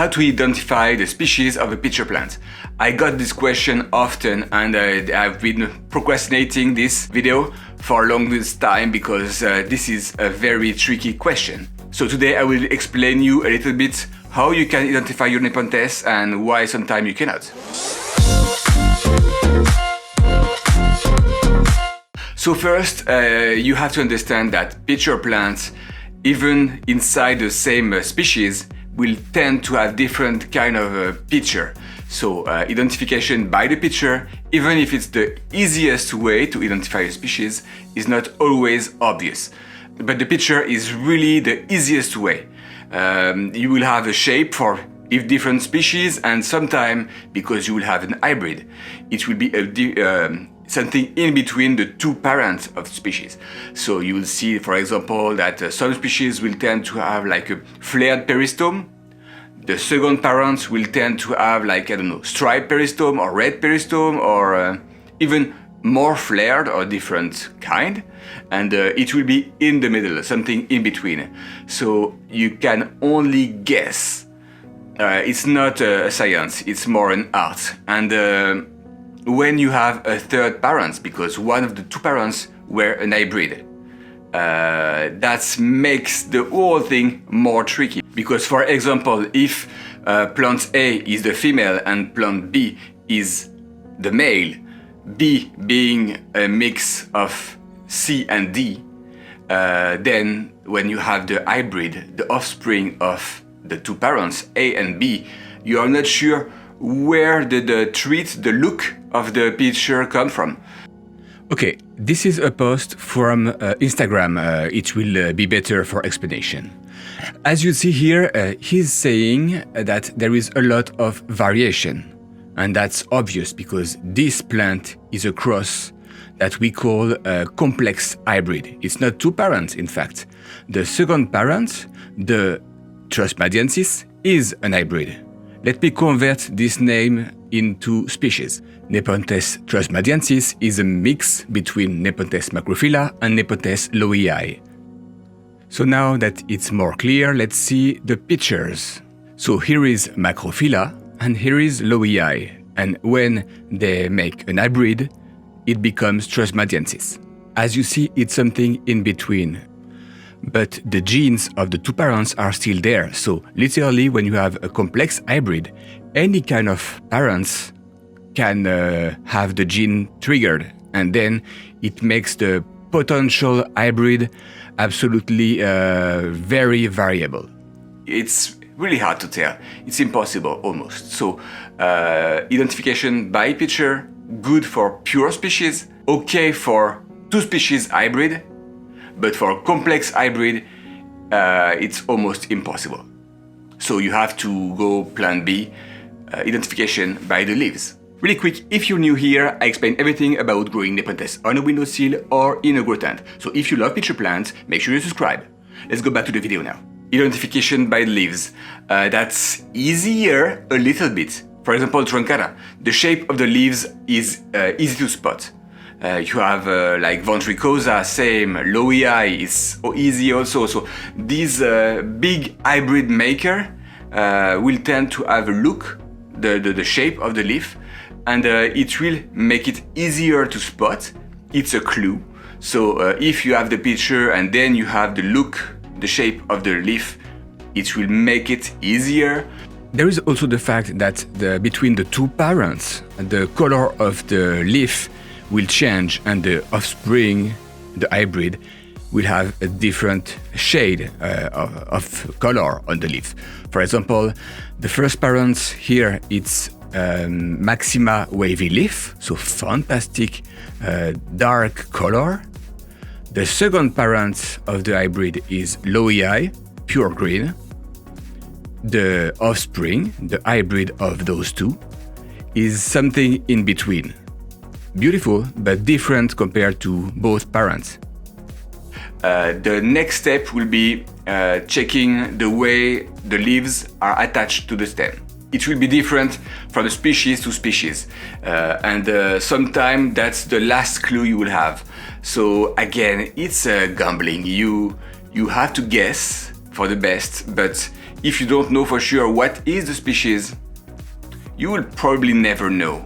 how to identify the species of a pitcher plant. I got this question often and I've been procrastinating this video for a long time because this is a very tricky question. So today I will explain you a little bit how you can identify your Nepenthes and why sometimes you cannot. So first, you have to understand that pitcher plants, even inside the same species, will tend to have different kind of pitcher. So identification by the pitcher, even if it's the easiest way to identify a species, is not always obvious. But the pitcher is really the easiest way. You will have a shape for different species, and sometimes, because you will have an hybrid, it will be something in between the two parents of species. So you will see, for example, that some species will tend to have like a flared peristome. The second parents will tend to have like, I don't know, striped peristome or red peristome or even more flared or different kind. And it will be in the middle, something in between. So you can only guess. It's not a science, it's more an art. And when you have a third parent, because one of the two parents were an hybrid, that makes the whole thing more tricky. Because, for example, if plant A is the female and plant B is the male, B being a mix of C and D, then when you have the hybrid, the offspring of the two parents, A and B, you are not sure where did the look of the pitcher come from. Okay, this is a post from Instagram. It will be better for explanation. As you see here, he's saying that there is a lot of variation. And that's obvious because this plant is a cross that we call a complex hybrid. It's not two parents, in fact. The second parent, the Trusmadiensis, is an hybrid. Let me convert this name into species. Nepenthes trusmadiensis is a mix between Nepenthes macrophylla and Nepenthes lowii. So now that it's more clear, let's see the pictures. So here is macrophylla and here is lowii. And when they make an hybrid, it becomes trusmadiensis. As you see, it's something in between. But the genes of the two parents are still there. So literally, when you have a complex hybrid, any kind of parents can have the gene triggered. And then it makes the potential hybrid absolutely very variable. It's really hard to tell. It's impossible almost. So identification by pitcher, good for pure species, okay for two species hybrid, but for complex hybrid, it's almost impossible. So you have to go plan B, identification by the leaves. Really quick, if you're new here, I explain everything about growing Nepenthes on a windowsill or in a grow tent. So if you love pitcher plants, make sure you subscribe. Let's go back to the video now. Identification by the leaves. That's easier a little bit. For example, truncata. The shape of the leaves is easy to spot. You have like ventricosa, same, lowii is easy also. So these big hybrid maker will tend to have a look, the shape of the leaf, and it will make it easier to spot. It's a clue. So if you have the picture and then you have the look, the shape of the leaf, it will make it easier. There is also the fact that between the two parents, the color of the leaf will change and the offspring, the hybrid, will have a different shade of color on the leaf. For example, the first parents here, it's Maxima wavy leaf, so fantastic dark color. The second parent of the hybrid is lowii, pure green. The offspring, the hybrid of those two, is something in between. Beautiful, but different compared to both parents. The next step will be checking the way the leaves are attached to the stem. It will be different from species to species, and sometimes that's the last clue you will have. So again, it's gambling. You have to guess for the best, but if you don't know for sure what is the species, you will probably never know.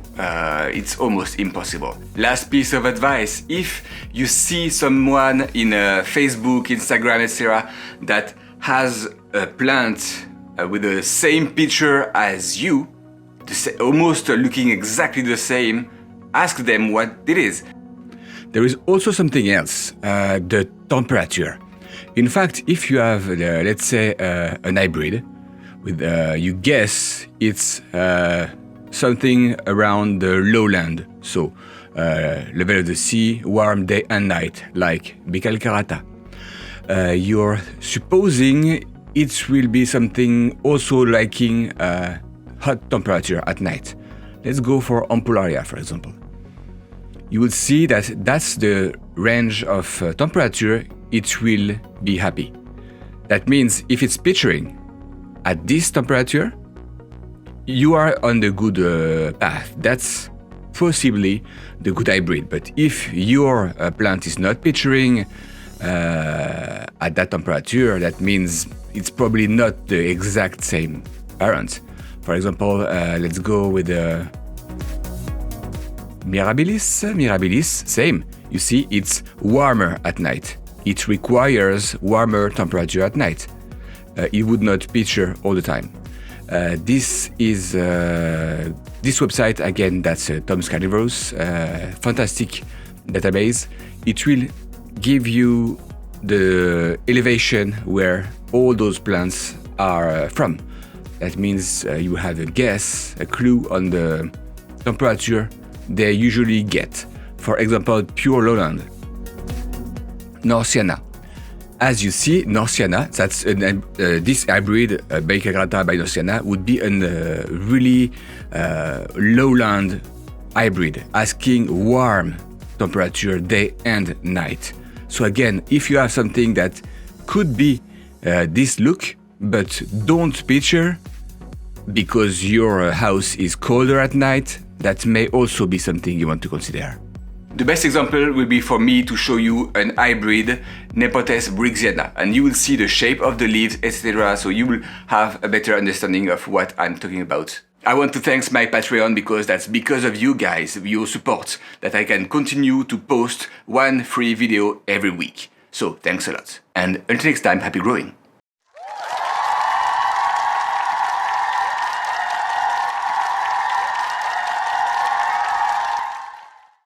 It's almost impossible. Last piece of advice, if you see someone in Facebook, Instagram, etc. that has a plant with the same picture as you, almost looking exactly the same, ask them what it is. There is also something else, the temperature. In fact, if you have, let's say, an hybrid, with you guess it's something around the lowland, so level of the sea, warm day and night, like Bicalcarata. You're supposing it will be something also liking hot temperature at night. Let's go for Ampullaria, for example. You will see that that's the range of temperature it will be happy. That means if it's picturing at this temperature, you are on the good path. That's possibly the good hybrid. But if your plant is not picturing at that temperature, that means it's probably not the exact same parent. For example, let's go with Mirabilis. Mirabilis, same. You see, it's warmer at night. It requires warmer temperature at night. It would not picture all the time. This is this website, again, that's Tom's Carnivorous, fantastic database. It will give you the elevation where all those plants are from. That means you have a guess, a clue on the temperature they usually get. For example, pure lowland, Norciana. As you see, Norciana, that's this hybrid Bicalcarata by Norciana would be a really lowland hybrid, asking warm temperature day and night. So again, if you have something that could be this look, but don't picture because your house is colder at night, that may also be something you want to consider. The best example will be for me to show you an hybrid Nepenthes brixiana, and you will see the shape of the leaves, etc. So you will have a better understanding of what I'm talking about. I want to thank my Patreon because that's because of you guys, your support, that I can continue to post one free video every week. So thanks a lot. And until next time, happy growing.